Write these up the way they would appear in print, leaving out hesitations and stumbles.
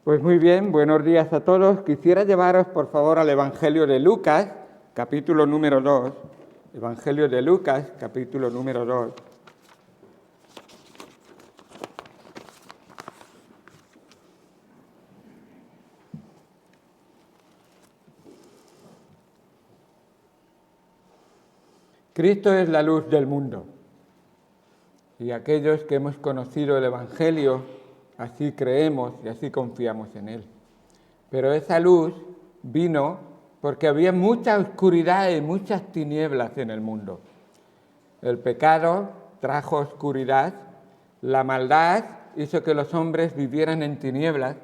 Pues muy bien, buenos días a todos. Quisiera llevaros, por favor, al Evangelio de Lucas, capítulo número 2. Evangelio de Lucas, capítulo número 2. Cristo es la luz del mundo. Y aquellos que hemos conocido el Evangelio, así creemos y así confiamos en él. Pero esa luz vino porque había mucha oscuridad y muchas tinieblas en el mundo. El pecado trajo oscuridad, la maldad hizo que los hombres vivieran en tinieblas.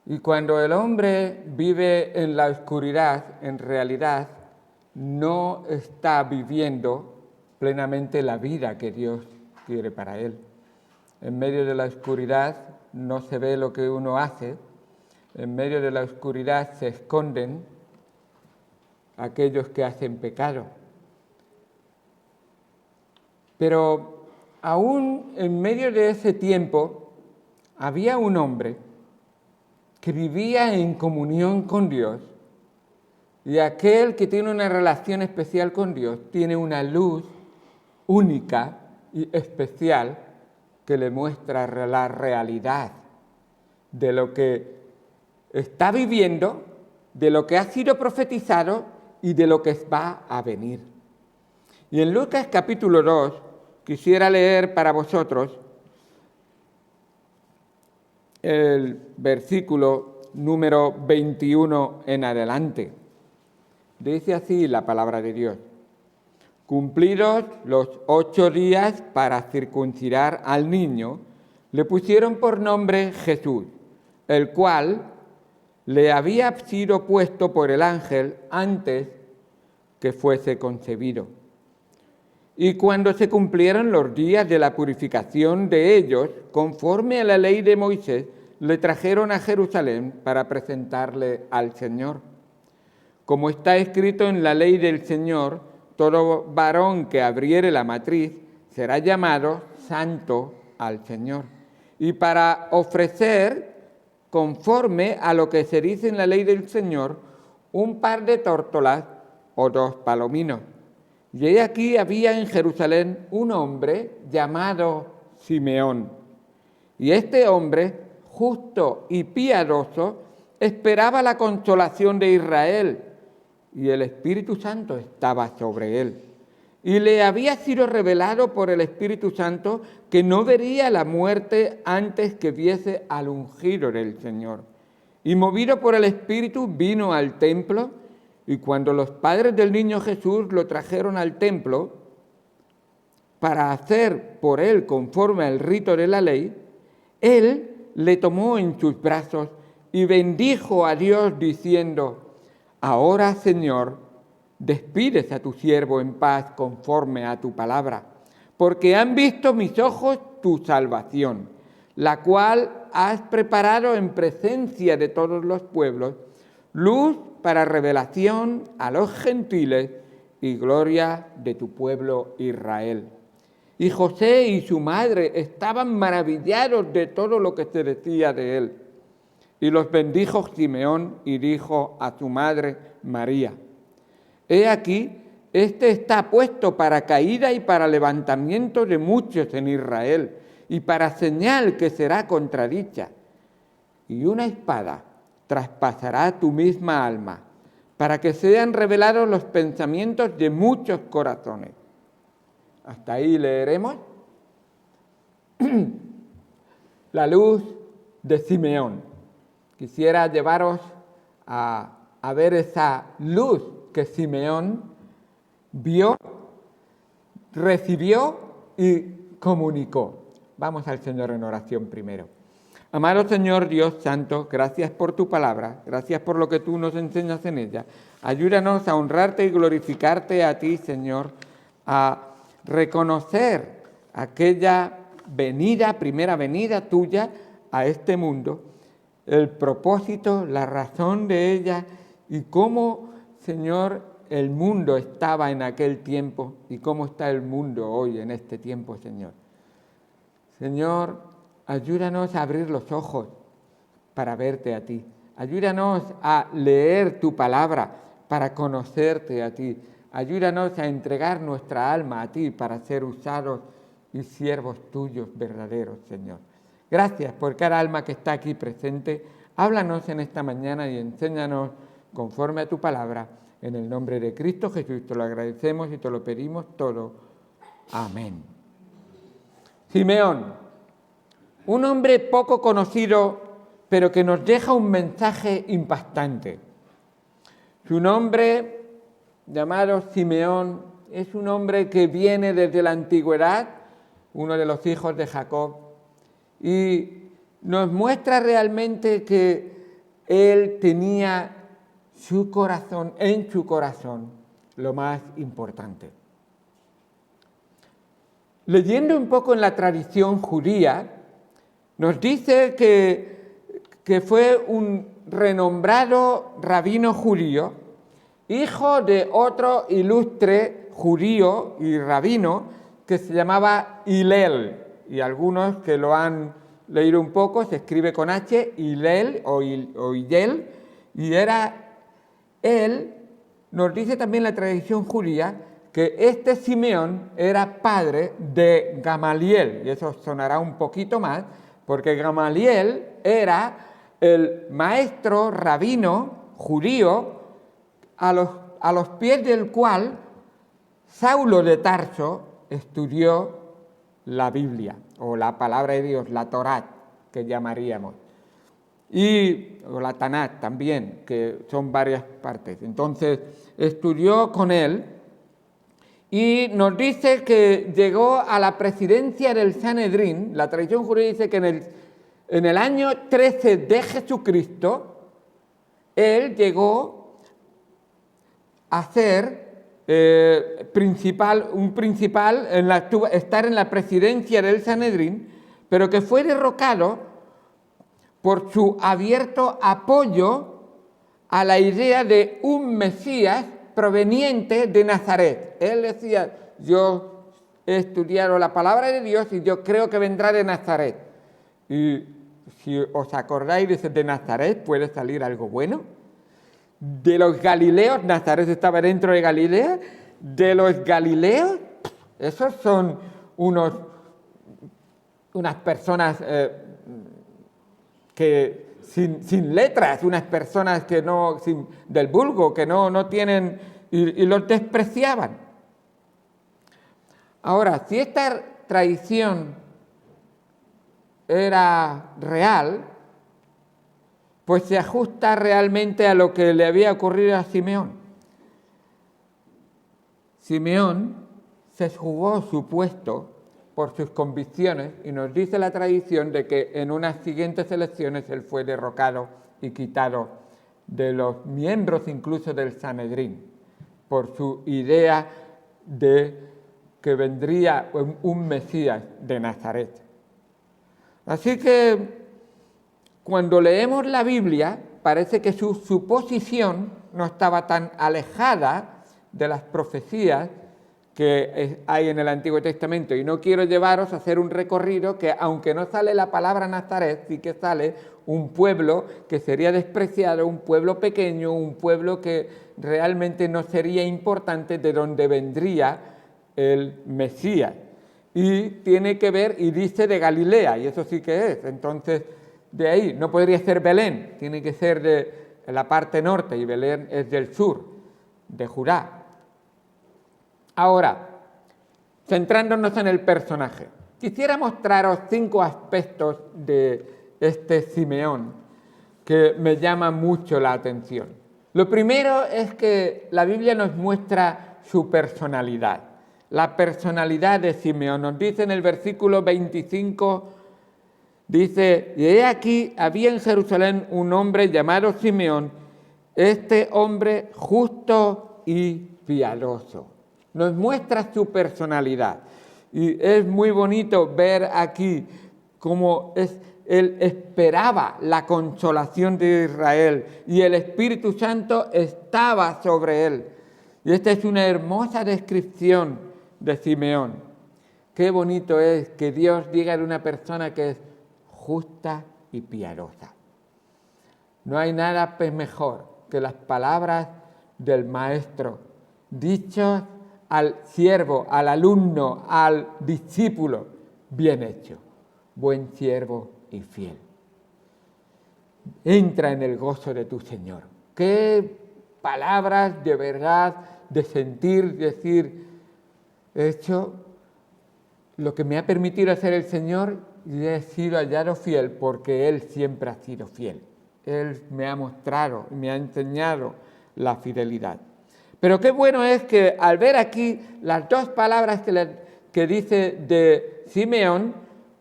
Y cuando el hombre vive en la oscuridad, en realidad no está viviendo plenamente la vida que Dios quiere para él. En medio de la oscuridad no se ve lo que uno hace, en medio de la oscuridad se esconden aquellos que hacen pecado. Pero aún en medio de ese tiempo había un hombre que vivía en comunión con Dios, y aquel que tiene una relación especial con Dios tiene una luz única y especial que le muestra la realidad de lo que está viviendo, de lo que ha sido profetizado y de lo que va a venir. Y en Lucas capítulo 2 quisiera leer para vosotros el versículo número 21 en adelante. Dice así la palabra de Dios: Cumplidos los 8 días para circuncidar al niño, le pusieron por nombre Jesús, el cual le había sido puesto por el ángel antes que fuese concebido. Y cuando se cumplieron los días de la purificación de ellos, conforme a la ley de Moisés, le trajeron a Jerusalén para presentarle al Señor. Como está escrito en la ley del Señor, todo varón que abriere la matriz será llamado santo al Señor. Y para ofrecer, conforme a lo que se dice en la ley del Señor, un par de tórtolas o 2 palominos. Y he aquí había en Jerusalén un hombre llamado Simeón. Y este hombre, justo y piadoso, esperaba la consolación de Israel, y el Espíritu Santo estaba sobre él. Y le había sido revelado por el Espíritu Santo que no vería la muerte antes que viese al ungido del Señor. Y movido por el Espíritu vino al templo, y cuando los padres del niño Jesús lo trajeron al templo para hacer por él conforme al rito de la ley, él le tomó en sus brazos y bendijo a Dios diciendo: Ahora, Señor, despides a tu siervo en paz conforme a tu palabra, porque han visto mis ojos tu salvación, la cual has preparado en presencia de todos los pueblos, luz para revelación a los gentiles y gloria de tu pueblo Israel. Y José y su madre estaban maravillados de todo lo que se decía de él. Y los bendijo Simeón y dijo a su madre María: He aquí, este está puesto para caída y para levantamiento de muchos en Israel, y para señal que será contradicha. Y una espada traspasará tu misma alma, para que sean revelados los pensamientos de muchos corazones. Hasta ahí leeremos. La luz de Simeón. Quisiera llevaros a ver esa luz que Simeón vio, recibió y comunicó. Vamos al Señor en oración primero. Amado Señor Dios Santo, gracias por tu palabra, gracias por lo que tú nos enseñas en ella. Ayúdanos a honrarte y glorificarte a ti, Señor, a reconocer aquella venida, primera venida tuya a este mundo, el propósito, la razón de ella y cómo, Señor, el mundo estaba en aquel tiempo y cómo está el mundo hoy en este tiempo, Señor. Señor, ayúdanos a abrir los ojos para verte a ti. Ayúdanos a leer tu palabra para conocerte a ti. Ayúdanos a entregar nuestra alma a ti para ser usados y siervos tuyos verdaderos, Señor. Gracias por cada alma que está aquí presente. Háblanos en esta mañana y enséñanos conforme a tu palabra. En el nombre de Cristo Jesús te lo agradecemos y te lo pedimos todo. Amén. Simeón, un hombre poco conocido, pero que nos deja un mensaje impactante. Su nombre, llamado Simeón, es un hombre que viene desde la antigüedad, uno de los hijos de Jacob, y nos muestra realmente que él tenía en su corazón lo más importante. Leyendo un poco en la tradición judía, nos dice que fue un renombrado rabino judío, hijo de otro ilustre judío y rabino que se llamaba Hillel, y algunos que lo han leído un poco, se escribe con H, Hillel o Hillel, y era él, nos dice también la tradición judía, que este Simeón era padre de Gamaliel, y eso sonará un poquito más, porque Gamaliel era el maestro rabino judío a los pies del cual Saulo de Tarso estudió la Biblia, o la palabra de Dios, la Torá, que llamaríamos, o la Tanat también, que son varias partes. Entonces, estudió con él y nos dice que llegó a la presidencia del Sanedrín. La tradición judía dice que en el año 13 de Jesucristo, él llegó a ser estar en la presidencia del Sanedrín, pero que fue derrocado por su abierto apoyo a la idea de un Mesías proveniente de Nazaret. Él decía, yo he estudiado la palabra de Dios y yo creo que vendrá de Nazaret. Y si os acordáis, de Nazaret puede salir algo bueno. De los galileos, Nazaret estaba dentro de Galilea, de los galileos, esos son unas personas que sin letras, unas personas que del vulgo, que no tienen, y los despreciaban. Ahora, si esta tradición era real, pues se ajusta realmente a lo que le había ocurrido a Simeón. Simeón se jugó su puesto por sus convicciones y nos dice la tradición de que en unas siguientes elecciones él fue derrocado y quitado de los miembros incluso del Sanedrín por su idea de que vendría un Mesías de Nazaret. Así que cuando leemos la Biblia, parece que su suposición no estaba tan alejada de las profecías que hay en el Antiguo Testamento. Y no quiero llevaros a hacer un recorrido que, aunque no sale la palabra Nazaret, sí que sale un pueblo que sería despreciado, un pueblo pequeño, un pueblo que realmente no sería importante, de donde vendría el Mesías. Y tiene que ver, y dice de Galilea, y eso sí que es. Entonces, de ahí, no podría ser Belén, tiene que ser de la parte norte, y Belén es del sur, de Judá. Ahora, centrándonos en el personaje, quisiera mostraros 5 aspectos de este Simeón que me llaman mucho la atención. Lo primero es que la Biblia nos muestra su personalidad, la personalidad de Simeón. Nos dice en el versículo 25, dice, y he aquí, había en Jerusalén un hombre llamado Simeón, este hombre justo y piadoso. Nos muestra su personalidad. Y es muy bonito ver aquí cómo él esperaba la consolación de Israel y el Espíritu Santo estaba sobre él. Y esta es una hermosa descripción de Simeón. Qué bonito es que Dios diga de una persona que es justa y piadosa. No hay nada mejor que las palabras del maestro, dichos al siervo, al alumno, al discípulo: bien hecho, buen siervo y fiel. Entra en el gozo de tu Señor. Qué palabras de verdad, de sentir, decir: he hecho lo que me ha permitido hacer el Señor y he sido hallado fiel, porque Él siempre ha sido fiel. Él me ha mostrado, me ha enseñado la fidelidad. Pero qué bueno es que al ver aquí las dos palabras que dice de Simeón,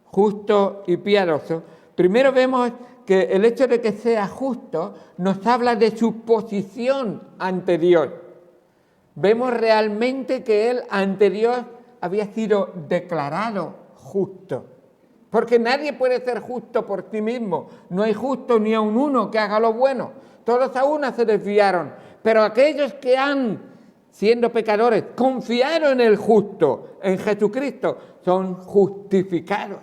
justo y piadoso, primero vemos que el hecho de que sea justo nos habla de su posición ante Dios. Vemos realmente que él ante Dios había sido declarado justo. Porque nadie puede ser justo por sí mismo. No hay justo ni aun uno que haga lo bueno. Todos a una se desviaron. Pero aquellos que siendo pecadores, confiaron en el justo, en Jesucristo, son justificados.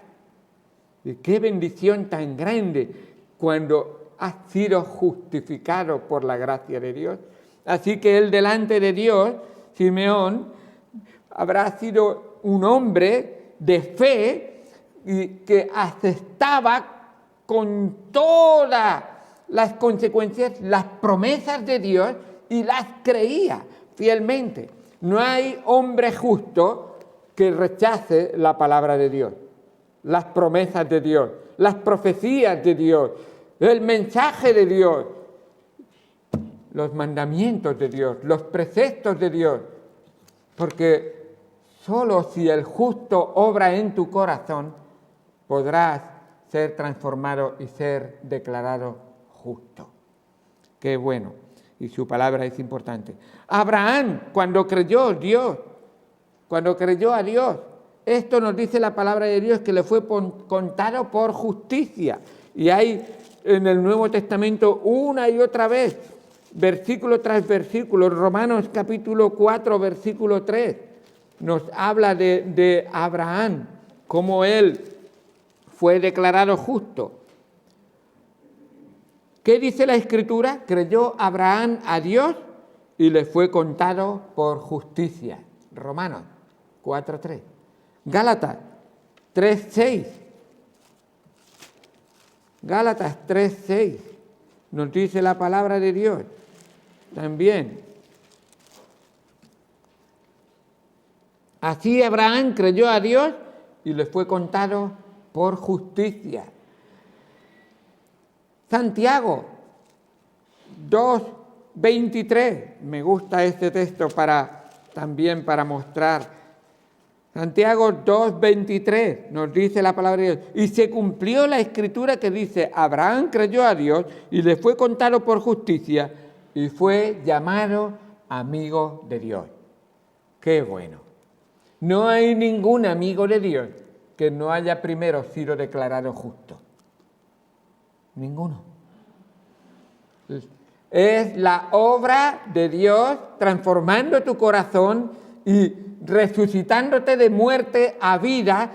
Y qué bendición tan grande cuando has sido justificado por la gracia de Dios. Así que él delante de Dios, Simeón, habrá sido un hombre de fe y que aceptaba con todas las consecuencias las promesas de Dios y las creía fielmente. No hay hombre justo que rechace la palabra de Dios, las promesas de Dios, las profecías de Dios, el mensaje de Dios, los mandamientos de Dios, los preceptos de Dios, porque solo si el justo obra en tu corazón podrás ser transformado y ser declarado justo. Qué bueno, y su palabra es importante. Abraham, cuando creyó a Dios, esto nos dice la palabra de Dios, que le fue contado por justicia. Y hay en el Nuevo Testamento una y otra vez, versículo tras versículo, Romanos capítulo 4, versículo 3, nos habla de Abraham, cómo él fue declarado justo. ¿Qué dice la Escritura? Creyó Abraham a Dios y le fue contado por justicia. Romanos 4:3. Gálatas 3:6. Gálatas 3:6. Nos dice la palabra de Dios también. Así Abraham creyó a Dios y le fue contado por justicia. Santiago 2:23. Me gusta este texto también para mostrar. Santiago 2:23 nos dice la palabra de Dios. Y se cumplió la escritura que dice: Abraham creyó a Dios y le fue contado por justicia y fue llamado amigo de Dios. ¡Qué bueno! No hay ningún amigo de Dios que no haya primero sido declarado justo. Ninguno. Es la obra de Dios transformando tu corazón y resucitándote de muerte a vida,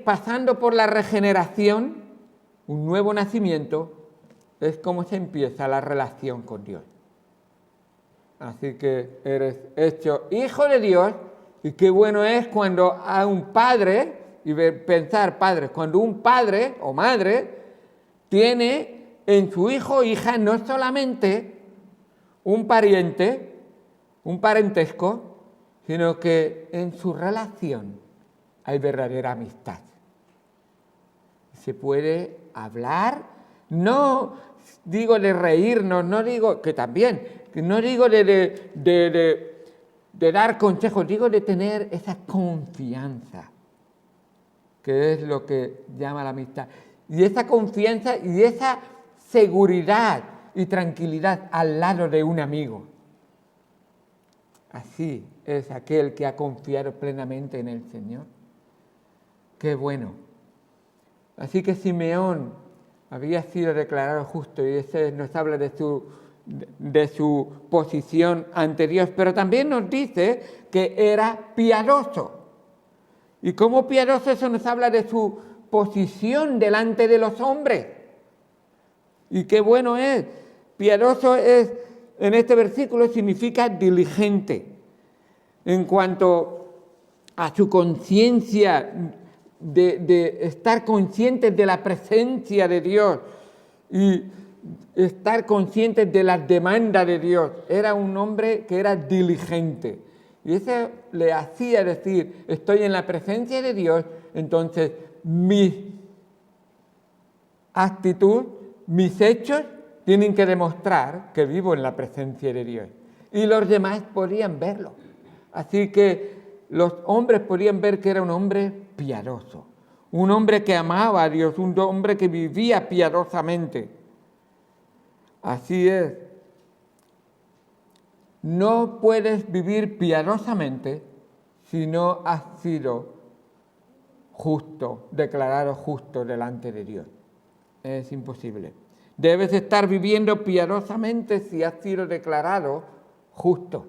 pasando por la regeneración, un nuevo nacimiento. Es como se empieza la relación con Dios. Así que eres hecho hijo de Dios, y qué bueno es cuando a un padre, y pensar padres, cuando un padre o madre tiene en su hijo o hija no solamente un pariente, un parentesco, sino que en su relación hay verdadera amistad. Se puede hablar, no digo de reírnos, no digo que también, no digo de dar consejos, digo de tener esa confianza, que es lo que llama la amistad. Y esa confianza y esa seguridad y tranquilidad al lado de un amigo. Así es aquel que ha confiado plenamente en el Señor. ¡Qué bueno! Así que Simeón había sido declarado justo, y ese nos habla de su posición ante Dios, pero también nos dice que era piadoso. Y como piadoso, eso nos habla de su posición delante de los hombres. Y qué bueno es. Piadoso es, en este versículo, significa diligente. En cuanto a su conciencia, de estar conscientes de la presencia de Dios y estar conscientes de las demandas de Dios. Era un hombre que era diligente. Y eso le hacía decir, estoy en la presencia de Dios, entonces mi actitud, mis hechos tienen que demostrar que vivo en la presencia de Dios. Y los demás podían verlo. Así que los hombres podían ver que era un hombre piadoso, un hombre que amaba a Dios, un hombre que vivía piadosamente. Así es. No puedes vivir piadosamente si no has sido justo, declarado justo delante de Dios. Es imposible. Debes estar viviendo piadosamente si has sido declarado justo.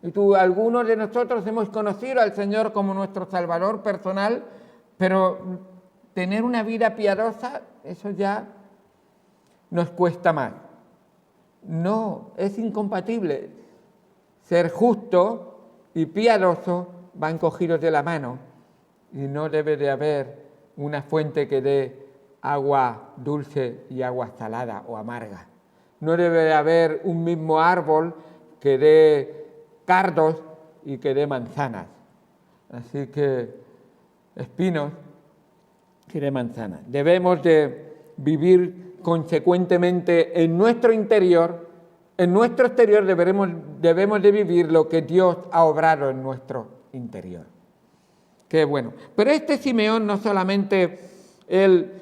Y algunos de nosotros hemos conocido al Señor como nuestro Salvador personal, pero tener una vida piadosa, eso ya nos cuesta más. No, es incompatible. Ser justo y piadoso van cogidos de la mano y no debe de haber una fuente que dé agua dulce y agua salada o amarga. No debe de haber un mismo árbol que dé cardos y que dé manzanas. Así que espinos que dé manzanas. Debemos de vivir consecuentemente en nuestro interior, en nuestro exterior debemos de vivir lo que Dios ha obrado en nuestro interior. Qué bueno. Pero este Simeón no solamente él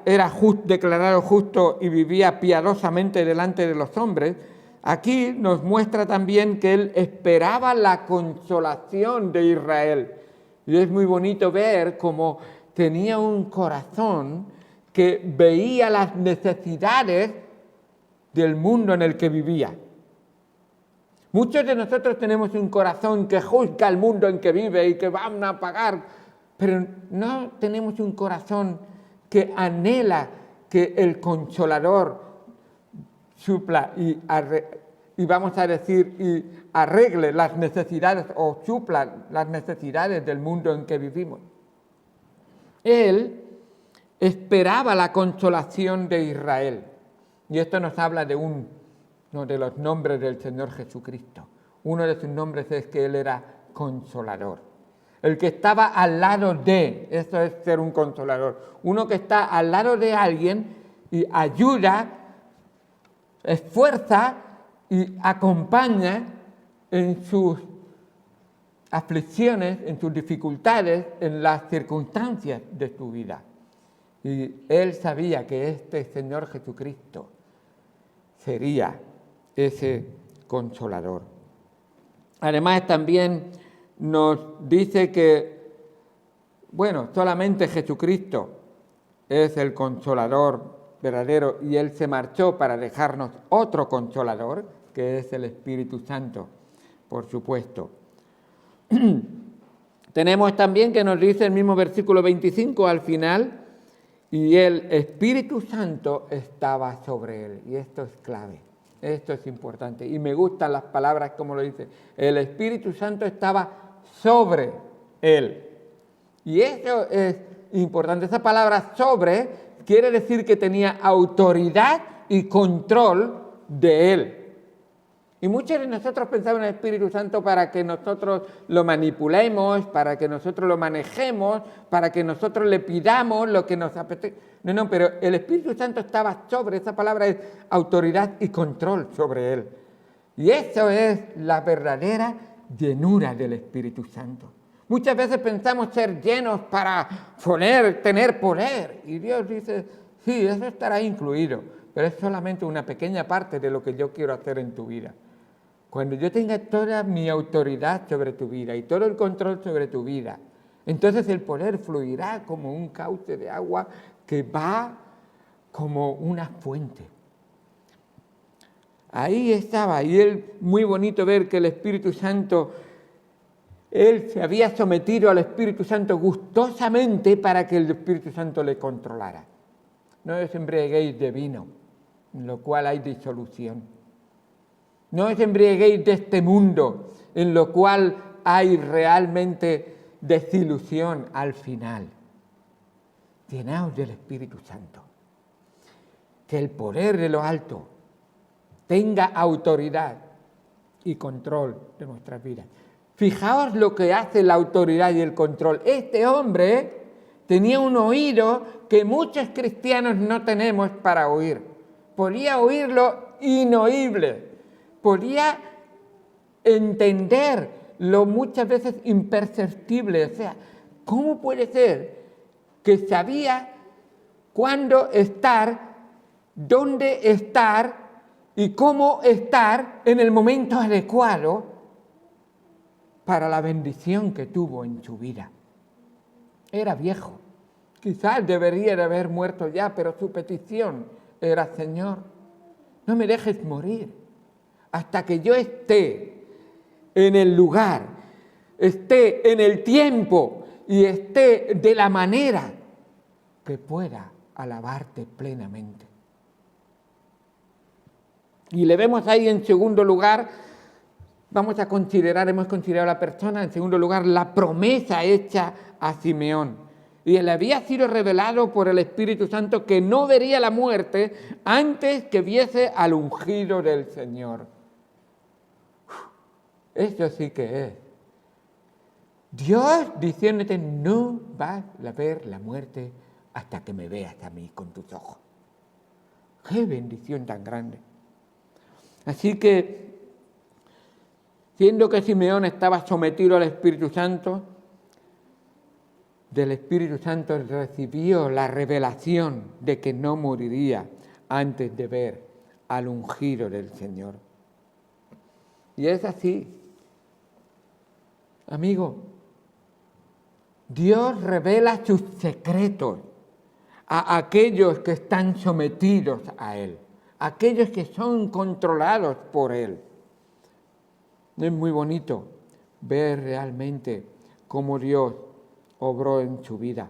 era declarado justo y vivía piadosamente delante de los hombres, aquí nos muestra también que él esperaba la consolación de Israel. Y es muy bonito ver cómo tenía un corazón que veía las necesidades del mundo en el que vivía. Muchos de nosotros tenemos un corazón que juzga al mundo en que vive y que van a pagar, pero no tenemos un corazón que anhela que el Consolador supla y vamos a decir, y arregle las necesidades o supla las necesidades del mundo en que vivimos. Él esperaba la consolación de Israel. Y esto nos habla de uno de los nombres del Señor Jesucristo. Uno de sus nombres es que Él era consolador. El que estaba al lado de, eso es ser un consolador. Uno que está al lado de alguien y ayuda, esfuerza y acompaña en sus aflicciones, en sus dificultades, en las circunstancias de su vida. Y él sabía que este Señor Jesucristo sería ese consolador. Además, también nos dice que, solamente Jesucristo es el consolador verdadero y Él se marchó para dejarnos otro consolador, que es el Espíritu Santo, por supuesto. Tenemos también que nos dice el mismo versículo 25 al final, y el Espíritu Santo estaba sobre él. Y esto es clave, esto es importante. Y me gustan las palabras como lo dice. El Espíritu Santo estaba sobre él. Y eso es importante. Esa palabra sobre quiere decir que tenía autoridad y control de él. Y muchos de nosotros pensamos en el Espíritu Santo para que nosotros lo manipulemos, para que nosotros lo manejemos, para que nosotros le pidamos lo que nos apetece. No, pero el Espíritu Santo estaba sobre, esa palabra es autoridad y control sobre él. Y eso es la verdadera llenura del Espíritu Santo. Muchas veces pensamos ser llenos para tener poder. Y Dios dice, sí, eso estará incluido, pero es solamente una pequeña parte de lo que yo quiero hacer en tu vida. Cuando yo tenga toda mi autoridad sobre tu vida y todo el control sobre tu vida, entonces el poder fluirá como un cauce de agua que va como una fuente. Ahí estaba, y es muy bonito ver que el Espíritu Santo Él se había sometido al Espíritu Santo gustosamente para que el Espíritu Santo le controlara. No os embriaguéis de vino, en lo cual hay disolución. No os embriaguéis de este mundo, en lo cual hay realmente desilusión al final. Llenaos del Espíritu Santo. Que el poder de lo alto tenga autoridad y control de nuestras vidas. Fijaos lo que hace la autoridad y el control. Este hombre tenía un oído que muchos cristianos no tenemos para oír. Podía oír lo inoíble. Podía entender lo muchas veces imperceptible. O sea, ¿cómo puede ser que sabía cuándo estar, dónde estar y cómo estar en el momento adecuado para la bendición que tuvo en su vida? Era viejo, quizás debería de haber muerto ya, pero su petición era: Señor, no me dejes morir hasta que yo esté en el lugar, esté en el tiempo y esté de la manera que pueda alabarte plenamente. Y le vemos ahí en segundo lugar, hemos considerado a la persona, en segundo lugar, la promesa hecha a Simeón. Y le había sido revelado por el Espíritu Santo que no vería la muerte antes que viese al ungido del Señor. Eso sí que es. Dios diciéndote: no vas a ver la muerte hasta que me veas a mí con tus ojos. ¡Qué bendición tan grande! Así que, siendo que Simeón estaba sometido al Espíritu Santo, del Espíritu Santo recibió la revelación de que no moriría antes de ver al ungido del Señor. Y es así, amigo. Dios revela sus secretos a aquellos que están sometidos a Él, aquellos que son controlados por Él. Es muy bonito ver realmente cómo Dios obró en su vida.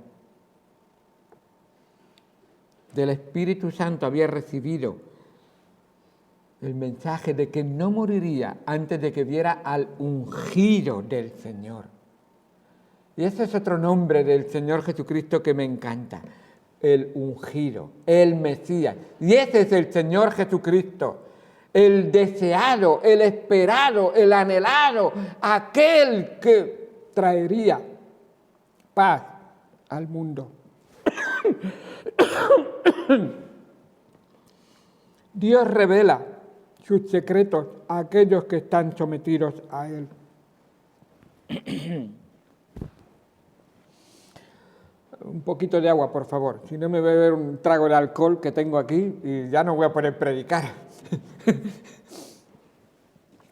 Del Espíritu Santo había recibido el mensaje de que no moriría antes de que viera al ungido del Señor. Y ese es otro nombre del Señor Jesucristo que me encanta: el ungido, el Mesías. Y ese es el Señor Jesucristo, el deseado, el esperado, el anhelado, aquel que traería paz al mundo. Dios revela sus secretos a aquellos que están sometidos a Él. Un poquito de agua, por favor. Si no, me voy a beber un trago de alcohol que tengo aquí y ya no voy a poder predicar.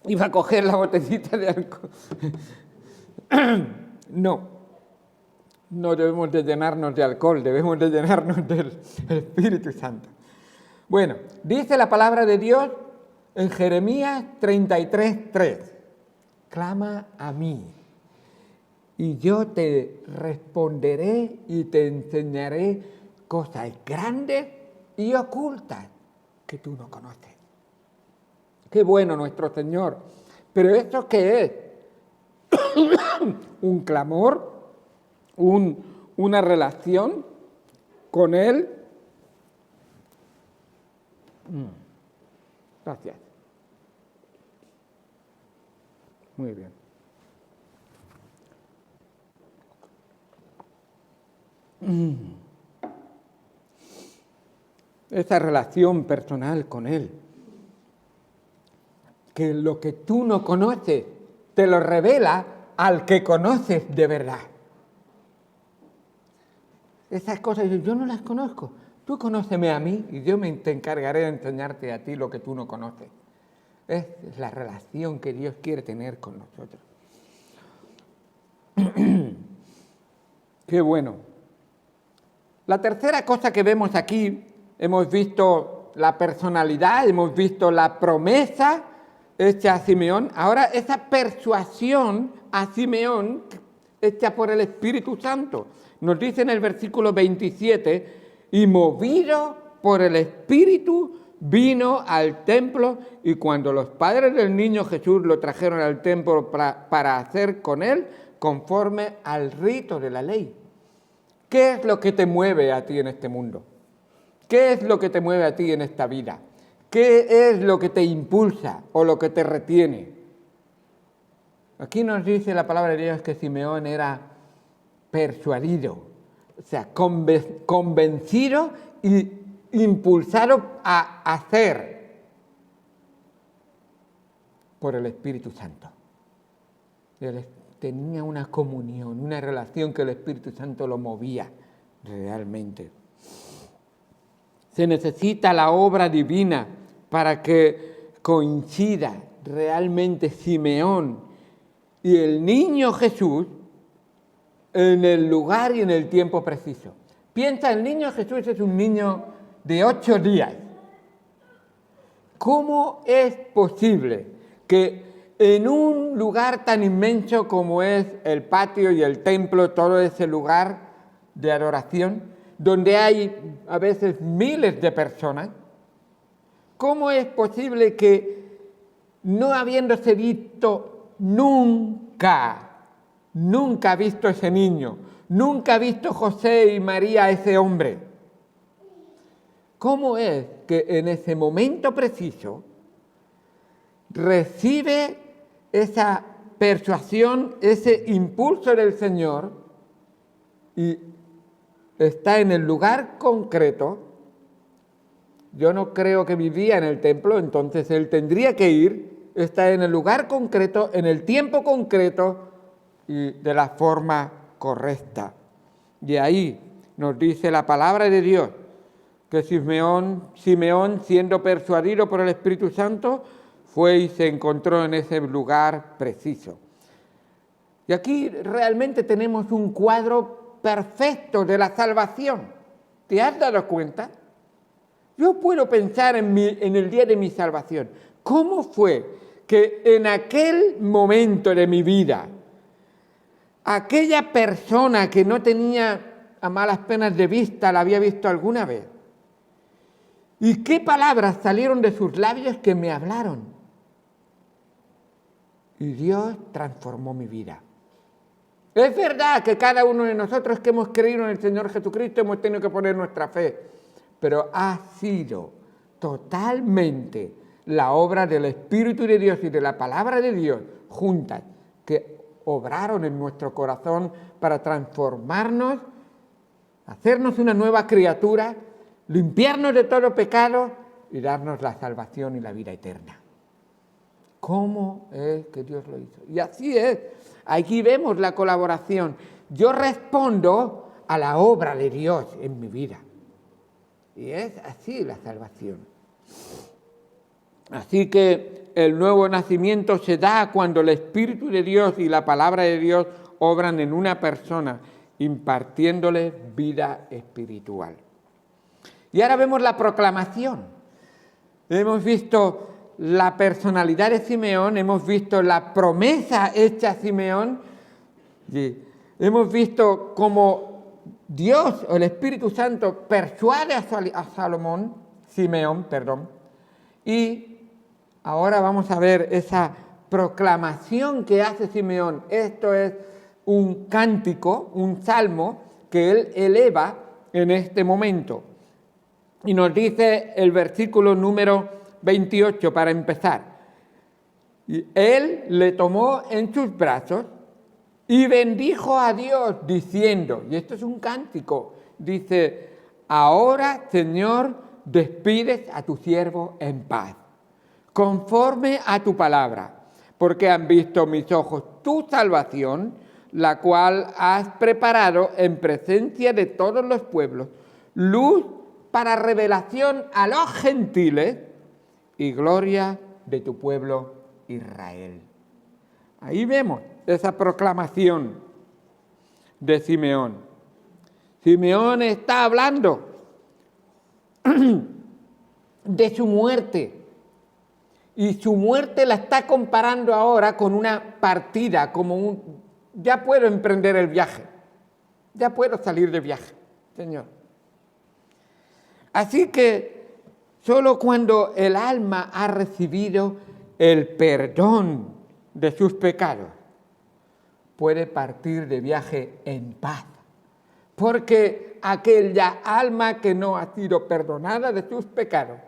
Iba a coger la botellita de alcohol. No debemos de llenarnos de alcohol, debemos de llenarnos del Espíritu Santo. Bueno, dice la palabra de Dios en Jeremías 33:3. Clama a mí, y yo te responderé y te enseñaré cosas grandes y ocultas que tú no conoces. Qué bueno nuestro Señor. Pero ¿esto qué es? Un clamor, una relación con Él. Gracias. Muy bien. Esa relación personal con Él, que lo que tú no conoces te lo revela al que conoces de verdad. Esas cosas yo no las conozco. Tú conóceme a mí y yo te encargaré de enseñarte a ti lo que tú no conoces. Es la relación que Dios quiere tener con nosotros. Qué bueno. La tercera cosa que vemos aquí, hemos visto la personalidad, hemos visto la promesa hecha a Simeón, ahora esa persuasión a Simeón hecha por el Espíritu Santo. Nos dice en el versículo 27, y movido por el Espíritu vino al templo, y cuando los padres del niño Jesús lo trajeron al templo para hacer con él conforme al rito de la ley. ¿Qué es lo que te mueve a ti en este mundo? ¿Qué es lo que te mueve a ti en esta vida? ¿Qué es lo que te impulsa o lo que te retiene? Aquí nos dice la palabra de Dios que Simeón era persuadido, o sea, convencido y impulsado a hacer por el Espíritu Santo. Él tenía una comunión, una relación que el Espíritu Santo lo movía realmente. Se necesita la obra divina para que coincida realmente Simeón y el niño Jesús en el lugar y en el tiempo preciso. Piensa, el niño Jesús es un niño de 8 días. ¿Cómo es posible que en un lugar tan inmenso como es el patio y el templo, todo ese lugar de adoración, donde hay a veces miles de personas, cómo es posible que no habiéndose visto nunca ha visto ese niño, nunca ha visto José y María a ese hombre? ¿Cómo es que en ese momento preciso recibe esa persuasión, ese impulso del Señor y está en el lugar concreto? Yo no creo que vivía en el templo, entonces él tendría que ir, está en el lugar concreto, en el tiempo concreto y de la forma correcta. Y ahí nos dice la palabra de Dios que Simeón, siendo persuadido por el Espíritu Santo, fue y se encontró en ese lugar preciso. Y aquí realmente tenemos un cuadro perfecto de la salvación. ¿Te has dado cuenta? Yo puedo pensar en el día de mi salvación. ¿Cómo fue que en aquel momento de mi vida, aquella persona que no tenía a malas penas de vista, la había visto alguna vez? ¿Y qué palabras salieron de sus labios que me hablaron? Y Dios transformó mi vida. Es verdad que cada uno de nosotros que hemos creído en el Señor Jesucristo hemos tenido que poner nuestra fe, pero ha sido totalmente la obra del Espíritu de Dios y de la palabra de Dios juntas que obraron en nuestro corazón para transformarnos, hacernos una nueva criatura, limpiarnos de todo pecado y darnos la salvación y la vida eterna. ¿Cómo es que Dios lo hizo? Y así es. Aquí vemos la colaboración. Yo respondo a la obra de Dios en mi vida. Y es así la salvación. Así que el nuevo nacimiento se da cuando el Espíritu de Dios y la palabra de Dios obran en una persona, impartiéndole vida espiritual. Y ahora vemos la proclamación. Hemos visto la personalidad de Simeón, hemos visto la promesa hecha a Simeón, y hemos visto cómo Dios o el Espíritu Santo persuade a Simeón, y ahora vamos a ver esa proclamación que hace Simeón. Esto es un cántico, un salmo que él eleva en este momento. Y nos dice el versículo número 28 para empezar. Y él le tomó en sus brazos y bendijo a Dios diciendo, y esto es un cántico, dice: ahora, Señor, despides a tu siervo en paz, conforme a tu palabra, porque han visto mis ojos tu salvación, la cual has preparado en presencia de todos los pueblos, luz para revelación a los gentiles y gloria de tu pueblo Israel. Ahí vemos esa proclamación de Simeón. Simeón está hablando de su muerte Y su muerte la está comparando ahora con una partida, ya puedo emprender el viaje, ya puedo salir de viaje, Señor. Así que solo cuando el alma ha recibido el perdón de sus pecados, puede partir de viaje en paz. Porque aquella alma que no ha sido perdonada de sus pecados,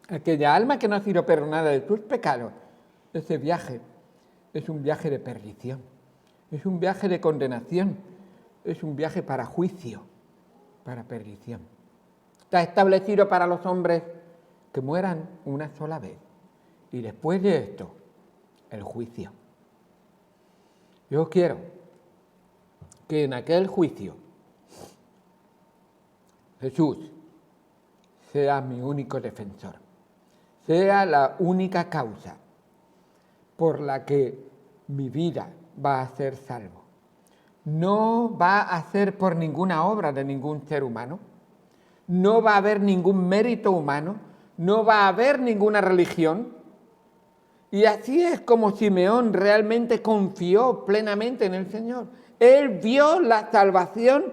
aquella alma que no ha sido perdonada de sus pecados, ese viaje es un viaje de perdición, es un viaje de condenación, es un viaje para juicio, para perdición. Está establecido para los hombres que mueran una sola vez y después de esto, el juicio. Yo quiero que en aquel juicio Jesús sea mi único defensor, sea la única causa por la que mi vida va a ser salvo. No va a ser por ninguna obra de ningún ser humano, no va a haber ningún mérito humano, no va a haber ninguna religión. Y así es como Simeón realmente confió plenamente en el Señor. Él vio la salvación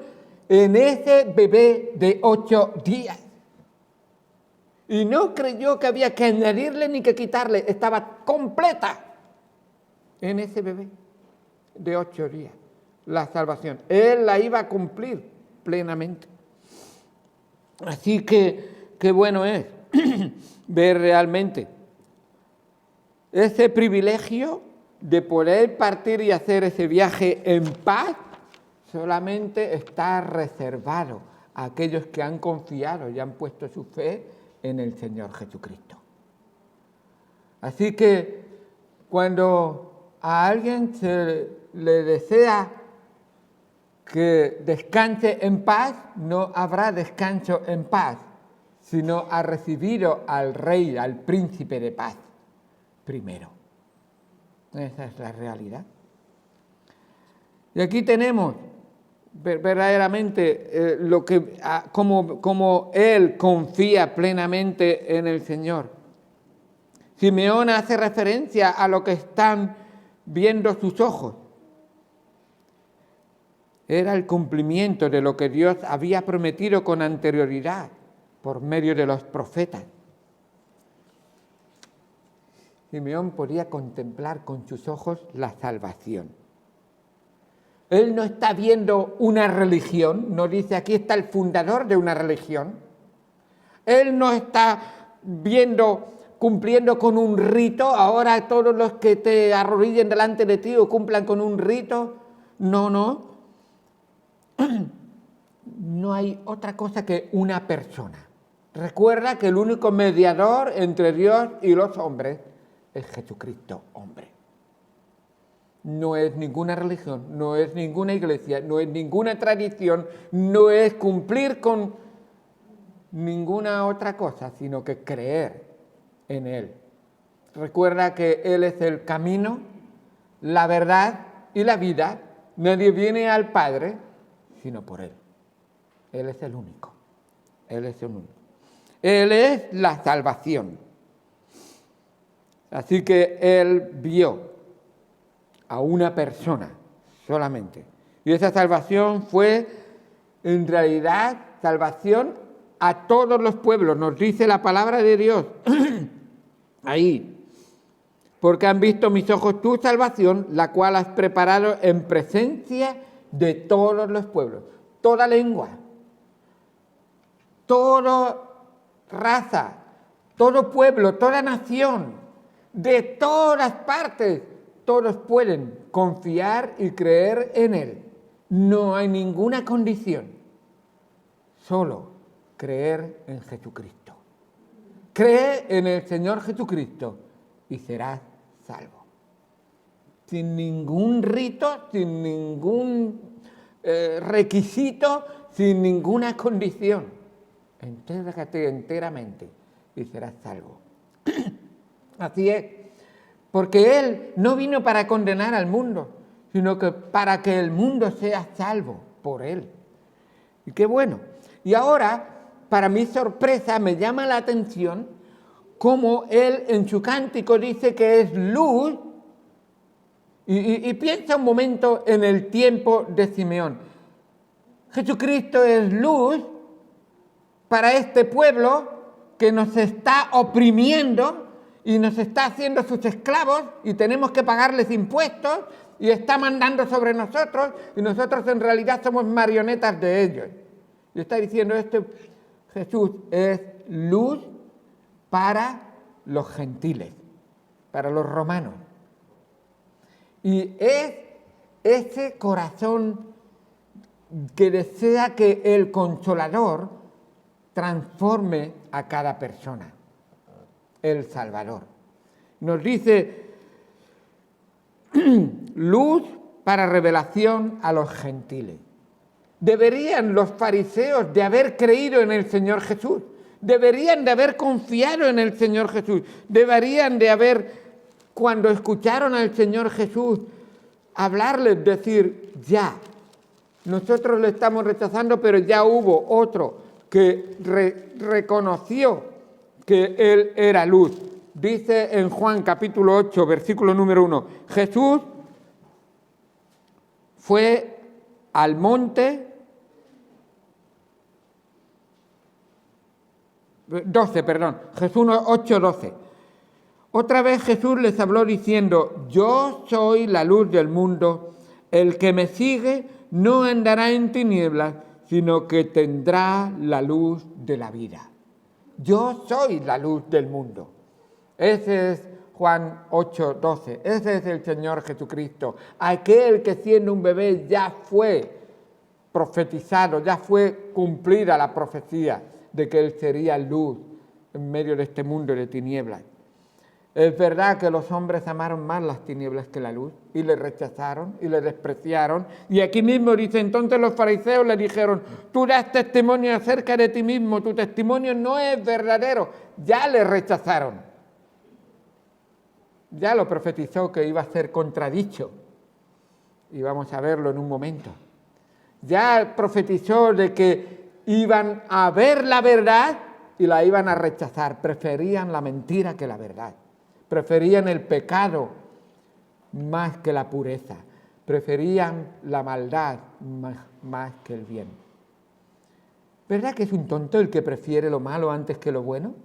en ese bebé de 8 días. Y no creyó que había que añadirle ni que quitarle, estaba completa en ese bebé de 8 días. La salvación, Él la iba a cumplir plenamente. Así que qué bueno es ver realmente ese privilegio de poder partir y hacer ese viaje en paz. Solamente está reservado a aquellos que han confiado y han puesto su fe en el Señor Jesucristo. Así que cuando a alguien se le desea que descanse en paz, no habrá descanso en paz, sino ha recibido al Rey, al Príncipe de paz, primero. Esa es la realidad. Y aquí tenemos verdaderamente como él confía plenamente en el Señor. Simeón hace referencia a lo que están viendo sus ojos. Era el cumplimiento de lo que Dios había prometido con anterioridad por medio de los profetas. Simeón podía contemplar con sus ojos la salvación. Él no está viendo una religión, no dice aquí está el fundador de una religión. Él no está cumpliendo con un rito, ahora todos los que te arrodillen delante de ti o cumplan con un rito. No. No hay otra cosa que una persona. Recuerda que el único mediador entre Dios y los hombres es Jesucristo, hombre. No es ninguna religión, no es ninguna iglesia, no es ninguna tradición, no es cumplir con ninguna otra cosa, sino que creer en Él. Recuerda que Él es el camino, la verdad y la vida. Nadie viene al Padre sino por Él. Él es el único. Él es el único. Él es la salvación. Así que Él vio a una persona solamente. Y esa salvación fue, en realidad, salvación a todos los pueblos. Nos dice la palabra de Dios ahí. Porque han visto mis ojos tu salvación, la cual has preparado en presencia de todos los pueblos. Toda lengua, toda raza, todo pueblo, toda nación, de todas partes, todos pueden confiar y creer en Él. No hay ninguna condición, solo creer en Jesucristo. Cree en el Señor Jesucristo y serás salvo. Sin ningún rito, sin ningún requisito, sin ninguna condición. Entrégate enteramente y serás salvo. Así es, porque Él no vino para condenar al mundo, sino que para que el mundo sea salvo por él. Y qué bueno. Y ahora, para mi sorpresa, me llama la atención cómo él en su cántico dice que es luz. Y piensa un momento en el tiempo de Simeón. Jesucristo es luz para este pueblo que nos está oprimiendo y nos está haciendo sus esclavos y tenemos que pagarles impuestos y está mandando sobre nosotros y nosotros en realidad somos marionetas de ellos. Y está diciendo Jesús es luz para los gentiles, para los romanos. Y es ese corazón que desea que el Consolador transforme a cada persona, el Salvador. Nos dice, luz para revelación a los gentiles. Deberían los fariseos de haber creído en el Señor Jesús, deberían de haber confiado en el Señor Jesús, deberían de haber, cuando escucharon al Señor Jesús hablarles, decir, ya, nosotros le estamos rechazando, pero ya hubo otro que reconoció que Él era luz. Dice en Juan capítulo 8, versículo número 1, Jesús fue al monte, 12, perdón, Jesús 8, 12. Otra vez Jesús les habló diciendo, yo soy la luz del mundo, el que me sigue no andará en tinieblas, sino que tendrá la luz de la vida. Yo soy la luz del mundo. Ese es Juan 8, 12. Ese es el Señor Jesucristo. Aquel que siendo un bebé ya fue profetizado, ya fue cumplida la profecía de que Él sería luz en medio de este mundo de tinieblas. Es verdad que los hombres amaron más las tinieblas que la luz y le rechazaron y le despreciaron. Y aquí mismo dice, entonces los fariseos le dijeron, tú das testimonio acerca de ti mismo, tu testimonio no es verdadero. Ya le rechazaron. Ya lo profetizó que iba a ser contradicho. Y vamos a verlo en un momento. Ya profetizó de que iban a ver la verdad y la iban a rechazar. Preferían la mentira que la verdad. Preferían el pecado más que la pureza. Preferían la maldad más que el bien. ¿Verdad que es un tonto el que prefiere lo malo antes que lo bueno?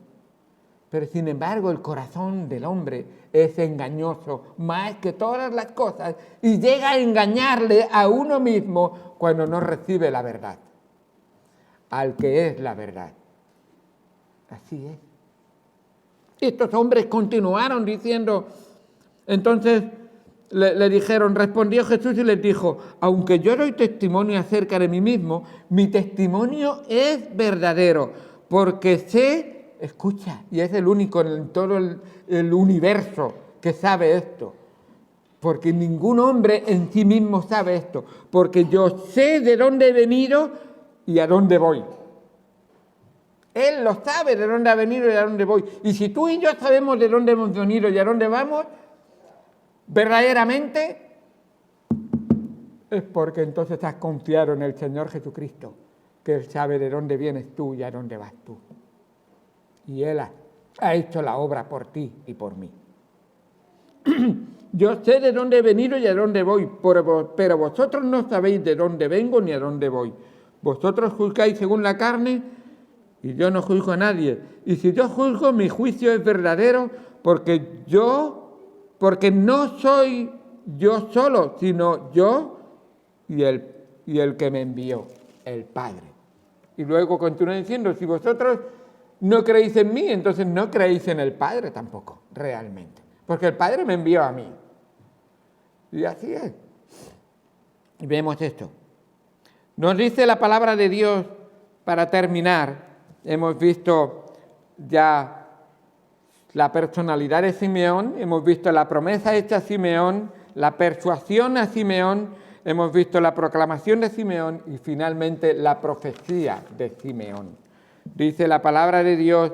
Pero sin embargo el corazón del hombre es engañoso más que todas las cosas y llega a engañarle a uno mismo cuando no recibe la verdad, al que es la verdad. Así es. Estos hombres continuaron diciendo, entonces le dijeron, respondió Jesús y les dijo, aunque yo doy testimonio acerca de mí mismo, mi testimonio es verdadero, porque sé, escucha, y es el único en todo el universo que sabe esto, porque ningún hombre en sí mismo sabe esto, porque yo sé de dónde he venido y a dónde voy. Él lo sabe de dónde ha venido y a dónde voy. Y si tú y yo sabemos de dónde hemos venido y a dónde vamos, verdaderamente es porque entonces has confiado en el Señor Jesucristo, que Él sabe de dónde vienes tú y a dónde vas tú. Y Él ha hecho la obra por ti y por mí. Yo sé de dónde he venido y a dónde voy, pero vosotros no sabéis de dónde vengo ni a dónde voy. Vosotros juzgáis según la carne, y yo no juzgo a nadie. Y si yo juzgo, mi juicio es verdadero, porque no soy yo solo, sino yo y el que me envió, el Padre. Y luego continúa diciendo, si vosotros no creéis en mí, entonces no creéis en el Padre tampoco, realmente. Porque el Padre me envió a mí. Y así es. Y vemos esto. Nos dice la palabra de Dios, para terminar, hemos visto ya la personalidad de Simeón, hemos visto la promesa hecha a Simeón, la persuasión a Simeón, hemos visto la proclamación de Simeón y finalmente la profecía de Simeón. Dice la palabra de Dios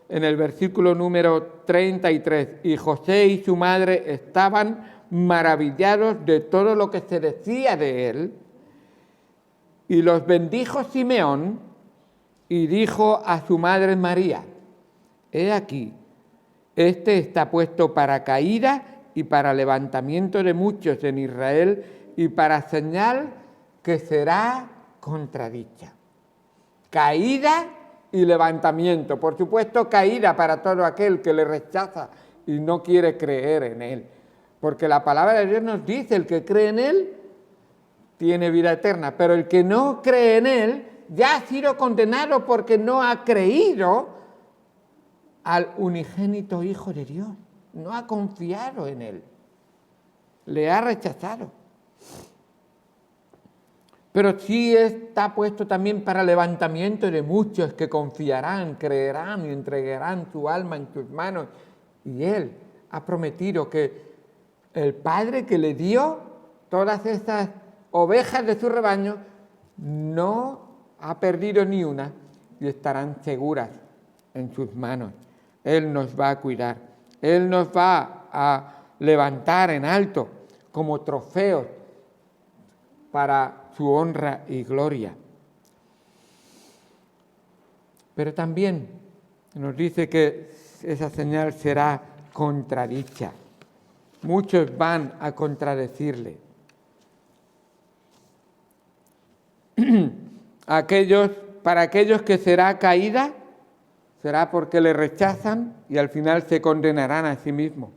en el versículo número 33, y José y su madre estaban maravillados de todo lo que se decía de él, y los bendijo Simeón y dijo a su madre María: he aquí, este está puesto para caída y para levantamiento de muchos en Israel y para señal que será contradicha. Caída y levantamiento. Por supuesto, caída para todo aquel que le rechaza y no quiere creer en él. Porque la palabra de Dios nos dice: el que cree en él tiene vida eterna, pero el que no cree en él ya ha sido condenado porque no ha creído al unigénito Hijo de Dios, no ha confiado en él, le ha rechazado. Pero sí está puesto también para levantamiento de muchos que confiarán, creerán y entregarán su alma en sus manos. Y él ha prometido que el Padre que le dio todas esas ovejas de su rebaño no ha perdido ni una y estarán seguras en sus manos. Él nos va a cuidar, Él nos va a levantar en alto como trofeos para su honra y gloria. Pero también nos dice que esa señal será contradicha. Muchos van a contradecirle. Para aquellos que será caída, será porque le rechazan y al final se condenarán a sí mismos.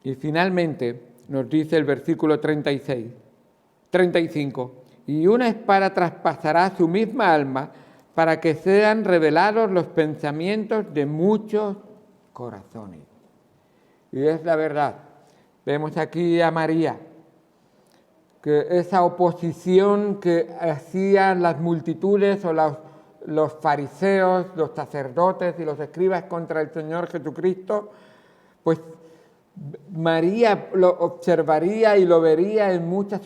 Y finalmente nos dice el versículo 35, y una espada traspasará su misma alma para que sean revelados los pensamientos de muchos corazones. Y es la verdad. Vemos aquí a María, que esa oposición que hacían las multitudes o los fariseos, los sacerdotes y los escribas contra el Señor Jesucristo, pues María lo observaría y lo vería en muchas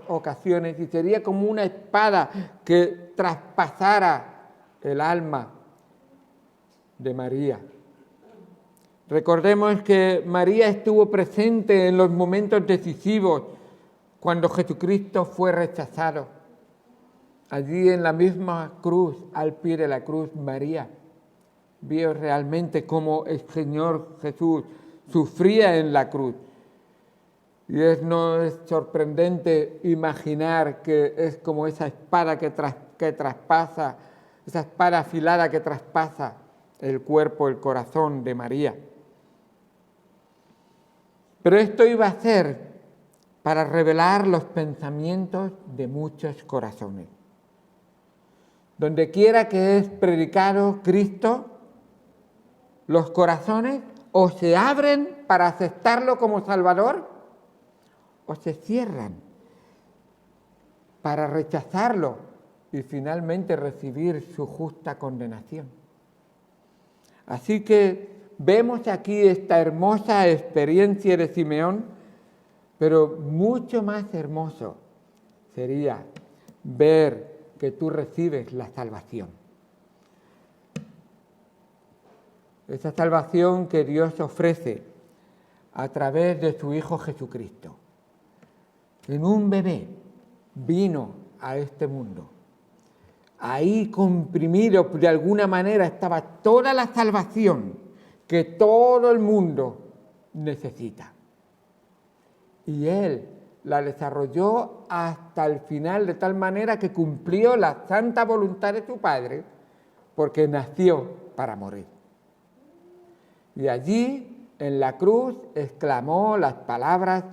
ocasiones y sería como una espada que traspasara el alma de María. Recordemos que María estuvo presente en los momentos decisivos cuando Jesucristo fue rechazado. Allí en la misma cruz, al pie de la cruz, María vio realmente cómo el Señor Jesús sufría en la cruz. Y no es sorprendente imaginar que es como esa espada que traspasa, esa espada afilada que traspasa el cuerpo, el corazón de María. Pero esto iba a ser para revelar los pensamientos de muchos corazones. Donde quiera que es predicado Cristo, los corazones o se abren para aceptarlo como Salvador o se cierran para rechazarlo y finalmente recibir su justa condenación. Así que vemos aquí esta hermosa experiencia de Simeón, pero mucho más hermoso sería ver que tú recibes la salvación. Esa salvación que Dios ofrece a través de su Hijo Jesucristo. En un bebé vino a este mundo. Ahí comprimido de alguna manera estaba toda la salvación que todo el mundo necesita. Y Él la desarrolló hasta el final de tal manera que cumplió la santa voluntad de su Padre, porque nació para morir. Y allí, en la cruz, exclamó las palabras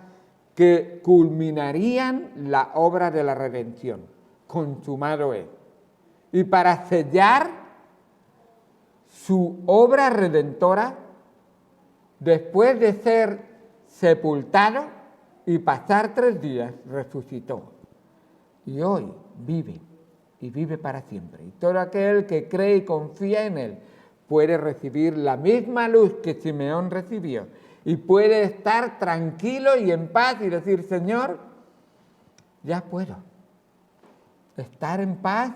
que culminarían la obra de la redención. Consumado es. Y para sellar su obra redentora, después de ser sepultado y pasar 3 días, resucitó. Y hoy vive, y vive para siempre. Y todo aquel que cree y confía en Él puede recibir la misma luz que Simeón recibió y puede estar tranquilo y en paz y decir: Señor, ya puedo estar en paz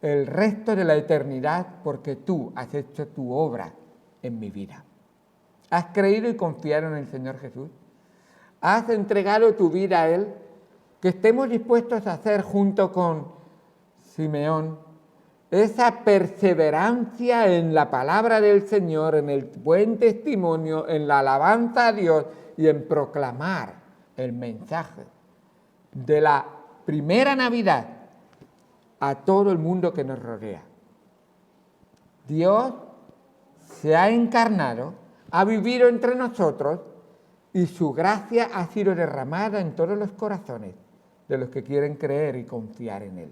el resto de la eternidad porque tú has hecho tu obra en mi vida. ¿Has creído y confiado en el Señor Jesús? ¿Has entregado tu vida a Él? Que estemos dispuestos a hacer junto con Simeón esa perseverancia en la palabra del Señor, en el buen testimonio, en la alabanza a Dios y en proclamar el mensaje de la primera Navidad a todo el mundo que nos rodea. Dios se ha encarnado, ha vivido entre nosotros y su gracia ha sido derramada en todos los corazones de los que quieren creer y confiar en Él.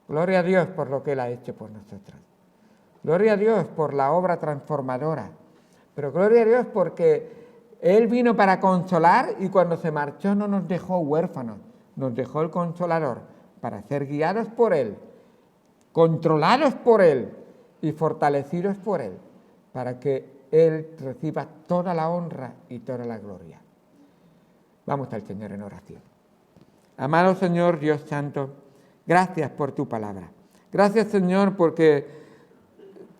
Gloria a Dios por lo que Él ha hecho por nosotros. Gloria a Dios por la obra transformadora. Pero gloria a Dios porque Él vino para consolar y cuando se marchó no nos dejó huérfanos, nos dejó el Consolador para ser guiados por Él, controlados por Él y fortalecidos por Él, para que Él reciba toda la honra y toda la gloria. Vamos al Señor en oración. Amado Señor Dios Santo, gracias por tu palabra. Gracias, Señor, porque